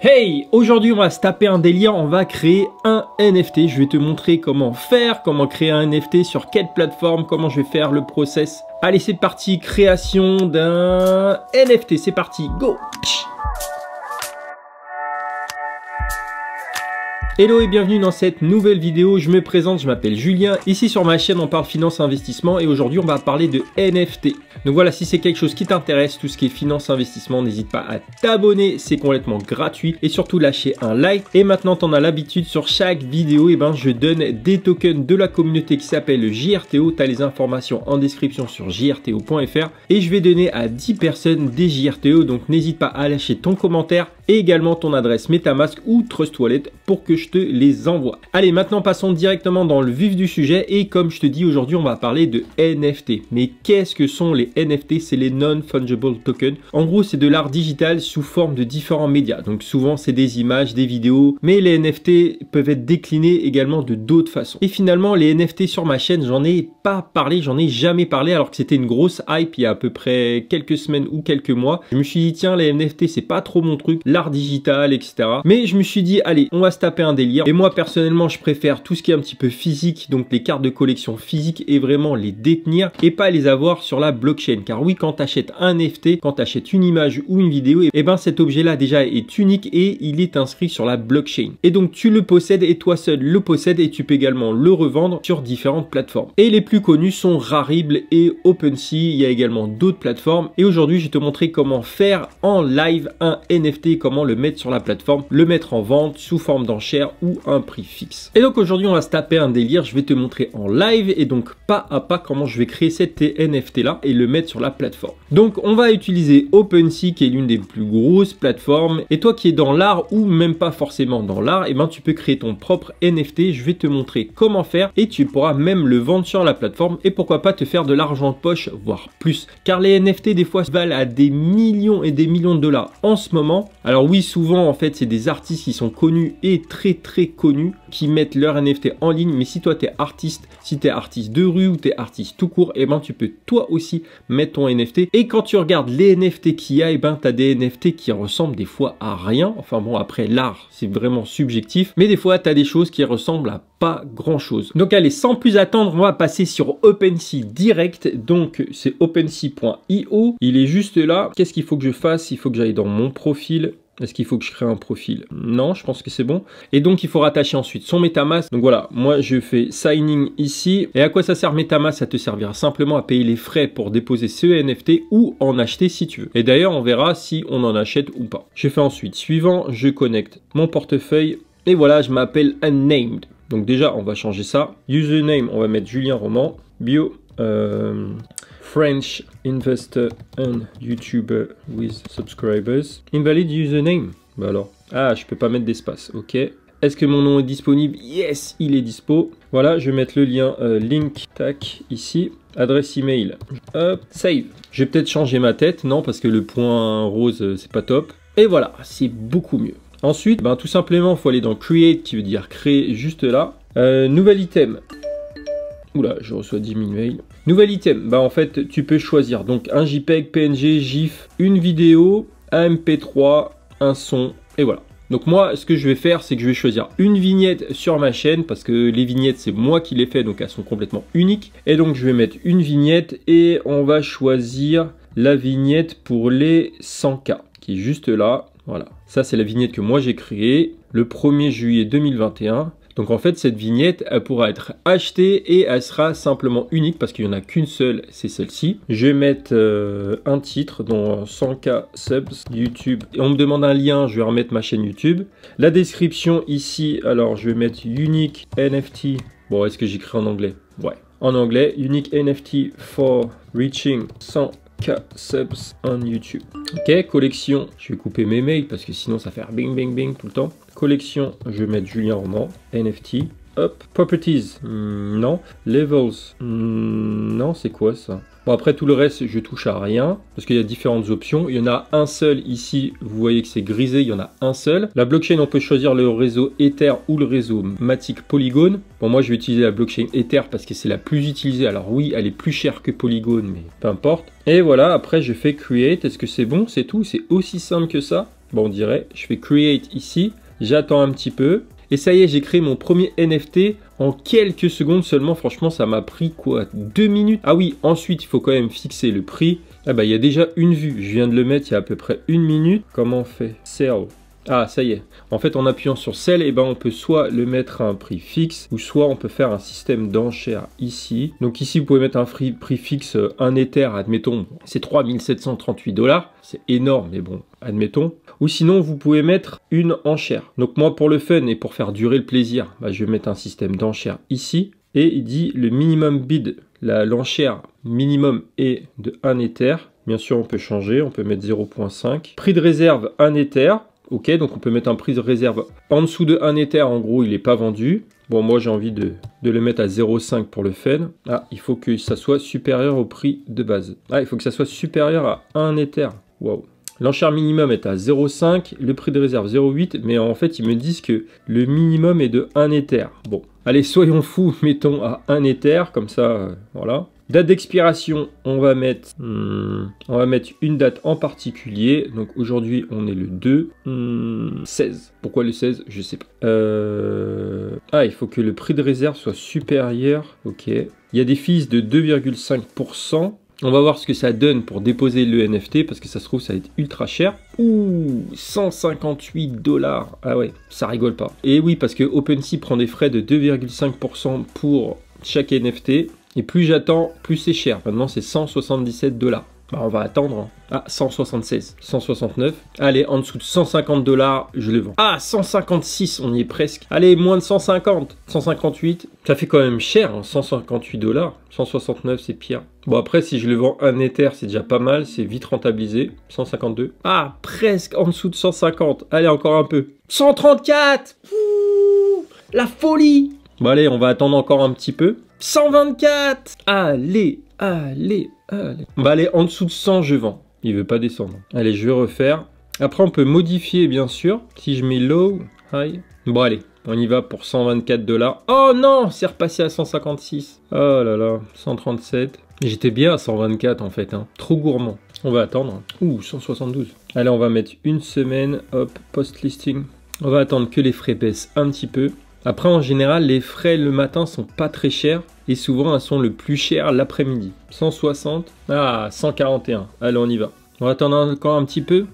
Hey, aujourd'hui on va se taper un délire, on va créer un NFT. Je vais te montrer comment faire, comment créer un NFT, sur quelle plateforme, comment je vais faire le process. Allez, c'est parti, création d'un NFT, c'est parti, go! Hello et bienvenue dans cette nouvelle vidéo, je me présente, je m'appelle Julien. Ici sur ma chaîne on parle finance investissement et aujourd'hui on va parler de NFT. Donc voilà, si c'est quelque chose qui t'intéresse, tout ce qui est finance investissement, n'hésite pas à t'abonner, c'est complètement gratuit et surtout lâcher un like. Et maintenant t'en as l'habitude, sur chaque vidéo, je donne des tokens de la communauté qui s'appelle JRTO. Tu as les informations en description sur jrto.fr et je vais donner à 10 personnes des JRTO, donc n'hésite pas à lâcher ton commentaire et également ton adresse MetaMask ou Trust Wallet pour que je te les envoie. Allez, maintenant passons directement dans le vif du sujet et comme je te dis, aujourd'hui on va parler de NFT. Mais qu'est-ce que sont les NFT? C'est les non-fungible tokens. En gros, c'est de l'art digital sous forme de différents médias. Donc souvent c'est des images, des vidéos, mais les NFT peuvent être déclinés également de d'autres façons. Et finalement, les NFT sur ma chaîne, j'en ai pas parlé, j'en ai jamais parlé alors que c'était une grosse hype il y a à peu près quelques semaines ou quelques mois. Je me suis dit tiens, les NFT c'est pas trop mon truc, l'art digital, etc. Mais je me suis dit allez, on va se taper un délire. Et moi personnellement, je préfère tout ce qui est un petit peu physique, donc les cartes de collection physiques et vraiment les détenir et pas les avoir sur la blockchain. Car oui, quand tu achètes un NFT, quand tu achètes une image ou une vidéo, et ben cet objet-là déjà est unique et il est inscrit sur la blockchain. Et donc tu le possèdes et toi seul le possèdes et tu peux également le revendre sur différentes plateformes. Et les plus connus sont Rarible et OpenSea. Il y a également d'autres plateformes. Et aujourd'hui, je vais te montrer comment faire en live un NFT, comment le mettre sur la plateforme, le mettre en vente sous forme d'enchère ou un prix fixe. Et donc aujourd'hui, on va se taper un délire. Je vais te montrer en live et donc pas à pas comment je vais créer cet NFT là et le mettre sur la plateforme. Donc on va utiliser OpenSea qui est l'une des plus grosses plateformes. Et toi qui es dans l'art ou même pas forcément dans l'art, et ben tu peux créer ton propre NFT. Je vais te montrer comment faire et tu pourras même le vendre sur la plateforme et pourquoi pas te faire de l'argent de poche, voire plus. Car les NFT des fois valent à des millions et des millions de dollars en ce moment. Alors oui, souvent en fait c'est des artistes qui sont connus et très connus qui mettent leur NFT en ligne. Mais si toi tu es artiste, si tu es artiste de rue ou tu es artiste tout court, et ben tu peux toi aussi mettre ton NFT. Et quand tu regardes les NFT qu'il y a, et ben tu as des NFT qui ressemblent des fois à rien. Enfin bon, après l'art c'est vraiment subjectif, mais des fois tu as des choses qui ressemblent à pas grand chose. Donc allez, sans plus attendre, on va passer sur OpenSea direct. Donc c'est OpenSea.io, il est juste là. Qu'est-ce qu'il faut que je fasse? Il faut que j'aille dans mon profil. Est-ce qu'il faut que je crée un profil? Non, je pense que c'est bon. Et donc, il faut rattacher ensuite son MetaMask. Donc voilà, moi, je fais signing ici. Et à quoi ça sert MetaMask? Ça te servira simplement à payer les frais pour déposer ce NFT ou en acheter si tu veux. Et d'ailleurs, on verra si on en achète ou pas. Je fais ensuite suivant, je connecte mon portefeuille. Et voilà, je m'appelle Unnamed. Donc déjà, on va changer ça. Username, on va mettre Julien Roman. Bio, French investor and YouTuber with subscribers. Invalid username. Bah alors. Ah, je peux pas mettre d'espace. Ok. Est-ce que mon nom est disponible? Yes, il est dispo. Voilà, je vais mettre le lien link, tac, ici. Adresse email. Hop, save. Je vais peut-être changer ma tête. Non, parce que le point rose, c'est pas top. Et voilà, c'est beaucoup mieux. Ensuite, tout simplement, il faut aller dans Create, qui veut dire créer juste là. Nouvel item. Oula, je reçois 10 000 mails. Nouvel item, en fait, tu peux choisir donc un JPEG, PNG, GIF, une vidéo, un MP3, un son, et voilà. Donc moi, ce que je vais faire, c'est que je vais choisir une vignette sur ma chaîne, parce que les vignettes, c'est moi qui les fais, donc elles sont complètement uniques. Et donc, je vais mettre une vignette, et on va choisir la vignette pour les 100K, qui est juste là. Voilà, ça c'est la vignette que moi j'ai créée le 1er juillet 2021. Donc en fait cette vignette elle pourra être achetée et elle sera simplement unique parce qu'il n'y en a qu'une seule, c'est celle-ci. Je vais mettre un titre dont 100K subs YouTube et on me demande un lien, je vais remettre ma chaîne YouTube. La description ici, alors je vais mettre unique NFT. Bon, est-ce que j'écris en anglais? Ouais, en anglais, unique NFT for reaching 100K subs on YouTube. Ok, collection, je vais couper mes mails parce que sinon ça fait bing bing bing tout le temps. Collection, je vais mettre Julien Roman, NFT. Hop, properties, non. Levels, non, c'est quoi ça? Bon, après tout le reste, je touche à rien parce qu'il y a différentes options. Il y en a un seul ici, vous voyez que c'est grisé, il y en a un seul. La blockchain, on peut choisir le réseau Ether ou le réseau Matic Polygon. Bon, moi je vais utiliser la blockchain Ether parce que c'est la plus utilisée. Alors oui, elle est plus chère que Polygon, mais peu importe. Et voilà, après je fais Create. Est-ce que c'est bon? C'est tout? C'est aussi simple que ça? Bon, on dirait, je fais create ici, j'attends un petit peu. Et ça y est, j'ai créé mon premier NFT en quelques secondes seulement. Franchement, ça m'a pris quoi, 2 minutes? Ah oui, ensuite, il faut quand même fixer le prix. Ah bah, il y a déjà une vue. Je viens de le mettre il y a à peu près 1 minute. Comment on fait? Sell. Ah, ça y est. En fait, en appuyant sur Sell, eh ben, on peut soit le mettre à un prix fixe, ou soit on peut faire un système d'enchères ici. Donc ici, vous pouvez mettre un prix fixe, un Ether, admettons, c'est 3738 $. C'est énorme, mais bon, admettons. Ou sinon, vous pouvez mettre une enchère. Donc moi, pour le fun et pour faire durer le plaisir, bah, je vais mettre un système d'enchères ici. Et il dit le minimum bid, l'enchère minimum est de 1 Ether. Bien sûr, on peut changer, on peut mettre 0.5. Prix de réserve, 1 Ether. Ok, donc on peut mettre un prix de réserve en dessous de 1 Ether, en gros, il n'est pas vendu. Bon, moi, j'ai envie de le mettre à 0.5 pour le fun. Ah, il faut que ça soit supérieur au prix de base. Ah, il faut que ça soit supérieur à 1 Ether. Waouh. L'enchère minimum est à 0.5, le prix de réserve 0.8, mais en fait, ils me disent que le minimum est de 1 Ether. Bon, allez, soyons fous, mettons à 1 Ether, comme ça, voilà. Date d'expiration, on va mettre une date en particulier. Donc aujourd'hui, on est le 2, 16. Pourquoi le 16? Je sais pas. Ah, il faut que le prix de réserve soit supérieur. Ok. Il y a des fees de 2,5%. On va voir ce que ça donne pour déposer le NFT, parce que ça se trouve, ça va être ultra cher. Ouh, 158 $. Ah ouais, ça rigole pas. Et oui, parce que OpenSea prend des frais de 2,5% pour chaque NFT. Et plus j'attends, plus c'est cher. Maintenant, c'est 177 $. Bah, on va attendre. Hein. Ah, 176, 169. Allez, en dessous de 150 $, je le vends. Ah, 156, on y est presque. Allez, moins de 150, 158. Ça fait quand même cher, hein, 158 $. 169, c'est pire. Bon, après, si je le vends 1 Ether, c'est déjà pas mal. C'est vite rentabilisé. 152. Ah, presque en dessous de 150. Allez, encore un peu. 134. Ouh, la folie. Bon, allez, on va attendre encore un petit peu. 124. Allez, allez, allez. Bah allez, en dessous de 100, je vends. Il veut pas descendre. Allez, je vais refaire. Après, on peut modifier, bien sûr. Si je mets low, high. Bon, allez, on y va pour 124 $. Oh non, c'est repassé à 156. Oh là là, 137. J'étais bien à 124 en fait, hein. Trop gourmand. On va attendre. Ouh, 172. Allez, on va mettre une semaine. Hop, post-listing. On va attendre que les frais baissent un petit peu. Après, en général, les frais le matin sont pas très chers et souvent, elles sont le plus chères l'après-midi. 160, ah, 141. Allez, on y va. On va attendre encore un petit peu.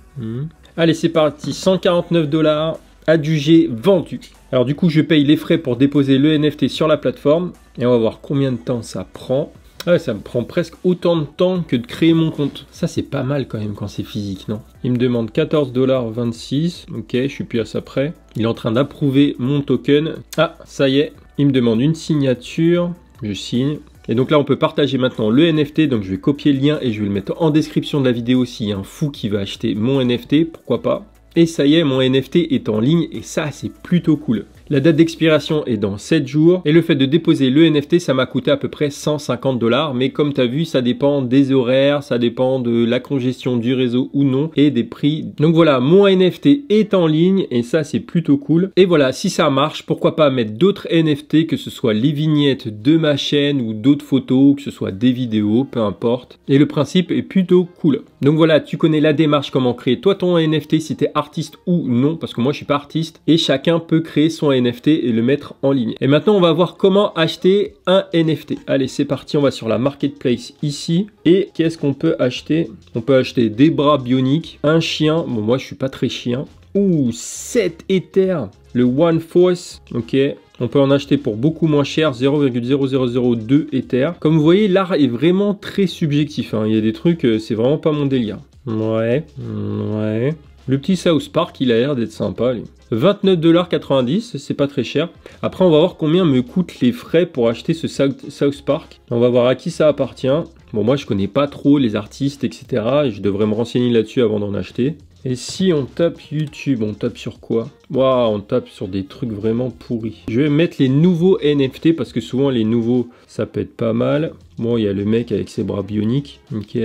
Allez, c'est parti. 149 $, adjugé, vendu. Alors, du coup, je paye les frais pour déposer le NFT sur la plateforme et on va voir combien de temps ça prend. Ouais, ça me prend presque autant de temps que de créer mon compte. Ça, c'est pas mal quand même quand c'est physique, non? Il me demande 14,26 $. Ok, je suis plus à ça près. Il est en train d'approuver mon token. Ah, ça y est. Il me demande une signature. Je signe. Et donc là, on peut partager maintenant le NFT. Donc, je vais copier le lien et je vais le mettre en description de la vidéo s'il y a un fou qui veut acheter mon NFT. Pourquoi pas? Et ça y est, mon NFT est en ligne et ça, c'est plutôt cool. La date d'expiration est dans 7 jours et le fait de déposer le NFT, ça m'a coûté à peu près 150 $. Mais comme tu as vu, ça dépend des horaires, ça dépend de la congestion du réseau ou non et des prix. Donc voilà, mon NFT est en ligne et ça, c'est plutôt cool. Et voilà, si ça marche, pourquoi pas mettre d'autres NFT, que ce soit les vignettes de ma chaîne ou d'autres photos, que ce soit des vidéos, peu importe. Et le principe est plutôt cool. Donc voilà, tu connais la démarche, comment créer toi ton NFT, si tu es artiste ou non, parce que moi, je suis pas artiste et chacun peut créer son NFT et le mettre en ligne. Et maintenant, on va voir comment acheter un NFT. Allez, c'est parti, on va sur la marketplace ici. Et qu'est-ce qu'on peut acheter? On peut acheter des bras bioniques, un chien. Bon, moi, je suis pas très chien. Ouh, 7 Ethers. Le One Force, ok. On peut en acheter pour beaucoup moins cher, 0,0002 Ether. Comme vous voyez, l'art est vraiment très subjectif. Hein. Il y a des trucs, c'est vraiment pas mon délire. Ouais, ouais. Le petit South Park, il a l'air d'être sympa, lui. 29,90 $, c'est pas très cher. Après, on va voir combien me coûtent les frais pour acheter ce South Park. On va voir à qui ça appartient. Bon, moi, je connais pas trop les artistes, etc. Et je devrais me renseigner là-dessus avant d'en acheter. Et si on tape YouTube, on tape sur quoi? Waouh, on tape sur des trucs vraiment pourris. Je vais mettre les nouveaux NFT parce que souvent, les nouveaux, ça peut être pas mal. Bon, il y a le mec avec ses bras bioniques. Ok.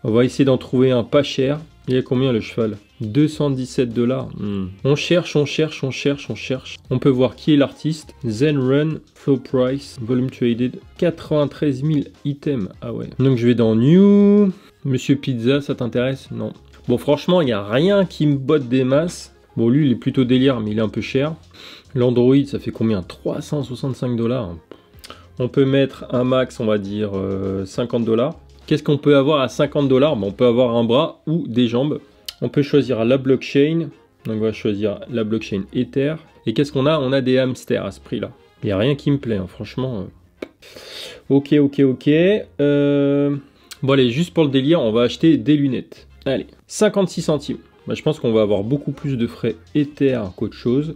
On va essayer d'en trouver un pas cher. Il y a combien le cheval? 217 $. On cherche, on cherche, on cherche, on cherche. On peut voir qui est l'artiste. Zen Run, Flow Price, Volume Traded, 93 000 items. Ah ouais. Donc je vais dans New. Monsieur Pizza, ça t'intéresse? Non. Bon, franchement, il n'y a rien qui me botte des masses. Bon, lui, il est plutôt délire, mais il est un peu cher. L'Android, ça fait combien? 365 $. On peut mettre un max, on va dire 50 $. Qu'est-ce qu'on peut avoir à 50 $? Bon, on peut avoir un bras ou des jambes. On peut choisir la blockchain. Donc, on va choisir la blockchain Ether. Et qu'est-ce qu'on a? On a des hamsters à ce prix-là. Il n'y a rien qui me plaît, hein, franchement. Ok. Bon, allez, juste pour le délire, on va acheter des lunettes. Allez, 56 centimes. Bah, je pense qu'on va avoir beaucoup plus de frais Ether qu'autre chose.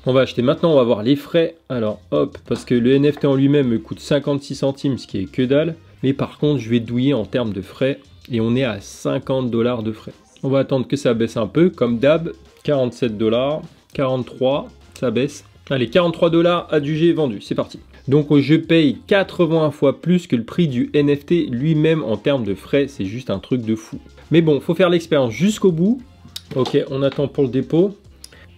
On va acheter maintenant, on va voir les frais. Alors, hop, parce que le NFT en lui-même me coûte 56 centimes, ce qui est que dalle. Mais par contre, je vais douiller en termes de frais. Et on est à 50 $ de frais. On va attendre que ça baisse un peu, comme d'hab. 47 $, 43, ça baisse. Allez, 43 $ adjugés vendu, c'est parti. Donc je paye 81 fois plus que le prix du NFT lui-même en termes de frais, c'est juste un truc de fou. Mais bon, faut faire l'expérience jusqu'au bout. Ok, on attend pour le dépôt.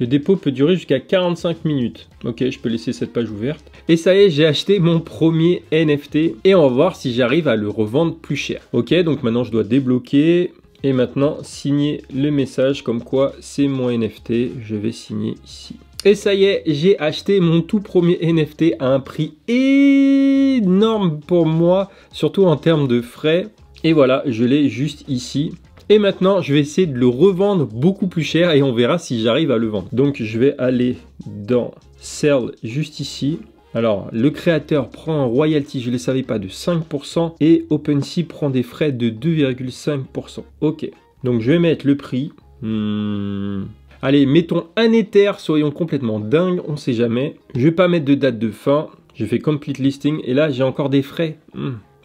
Le dépôt peut durer jusqu'à 45 minutes. Ok, je peux laisser cette page ouverte. Et ça y est, j'ai acheté mon premier NFT et on va voir si j'arrive à le revendre plus cher. Ok, donc maintenant je dois débloquer et maintenant signer le message comme quoi c'est mon NFT. Je vais signer ici. Et ça y est, j'ai acheté mon tout premier NFT à un prix énorme pour moi, surtout en termes de frais. Et voilà, je l'ai juste ici. Et maintenant, je vais essayer de le revendre beaucoup plus cher et on verra si j'arrive à le vendre. Donc, je vais aller dans Sell juste ici. Alors, le créateur prend un royalty, je ne le savais pas, de 5% et OpenSea prend des frais de 2,5%. Ok, donc je vais mettre le prix. Allez, mettons un Ether, soyons complètement dingues, on sait jamais. Je vais pas mettre de date de fin. Je fais complete listing et là, j'ai encore des frais.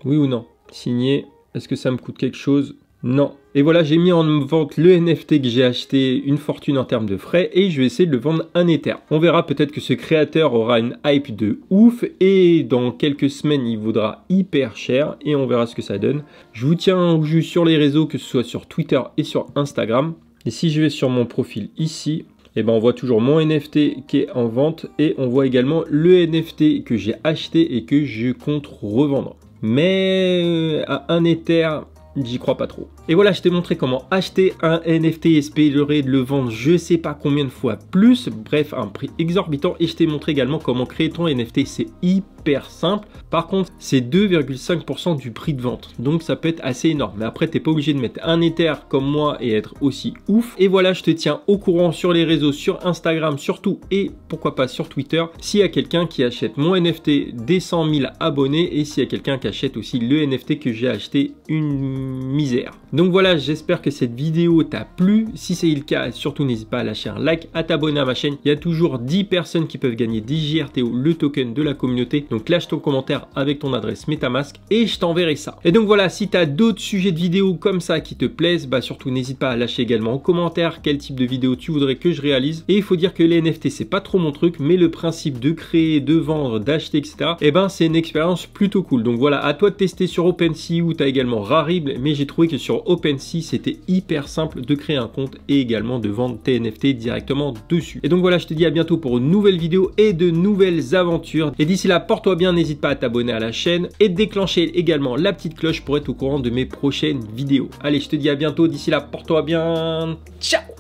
Oui ou non? Signer. Est-ce que ça me coûte quelque chose? Non. Et voilà, j'ai mis en vente le NFT que j'ai acheté, une fortune en termes de frais, et je vais essayer de le vendre un Ether. On verra, peut-être que ce créateur aura une hype de ouf, et dans quelques semaines, il vaudra hyper cher, et on verra ce que ça donne. Je vous tiens au jus sur les réseaux, que ce soit sur Twitter et sur Instagram. Et si je vais sur mon profil ici, eh ben on voit toujours mon NFT qui est en vente, et on voit également le NFT que j'ai acheté et que je compte revendre. Mais à un Ether, j'y crois pas trop. Et voilà, je t'ai montré comment acheter un NFT et espérer de le vendre je sais pas combien de fois plus. Bref, un prix exorbitant. Et je t'ai montré également comment créer ton NFT. C'est hyper simple. Par contre, c'est 2,5% du prix de vente. Donc ça peut être assez énorme. Mais après, t'es pas obligé de mettre un Ether comme moi et être aussi ouf. Et voilà, je te tiens au courant sur les réseaux, sur Instagram surtout. Et pourquoi pas sur Twitter. S'il y a quelqu'un qui achète mon NFT des 100 000 abonnés. Et s'il y a quelqu'un qui achète aussi le NFT que j'ai acheté une misère. Donc voilà, j'espère que cette vidéo t'a plu. Si c'est le cas, surtout n'hésite pas à lâcher un like, à t'abonner à ma chaîne. Il y a toujours 10 personnes qui peuvent gagner 10 JRTO, le token de la communauté. Donc lâche ton commentaire avec ton adresse MetaMask et je t'enverrai ça. Et donc voilà, si tu as d'autres sujets de vidéos comme ça qui te plaisent, bah surtout n'hésite pas à lâcher également en commentaire quel type de vidéo tu voudrais que je réalise. Et il faut dire que les NFT c'est pas trop mon truc, mais le principe de créer, de vendre, d'acheter, etc. Et ben c'est une expérience plutôt cool. Donc voilà, à toi de tester sur OpenSea où tu as également Rarible, mais j'ai trouvé que sur OpenSea, c'était hyper simple de créer un compte et également de vendre tes NFT directement dessus. Et donc voilà, je te dis à bientôt pour une nouvelle vidéo et de nouvelles aventures. Et d'ici là, porte-toi bien, n'hésite pas à t'abonner à la chaîne et déclencher également la petite cloche pour être au courant de mes prochaines vidéos. Allez, je te dis à bientôt, d'ici là, porte-toi bien. Ciao!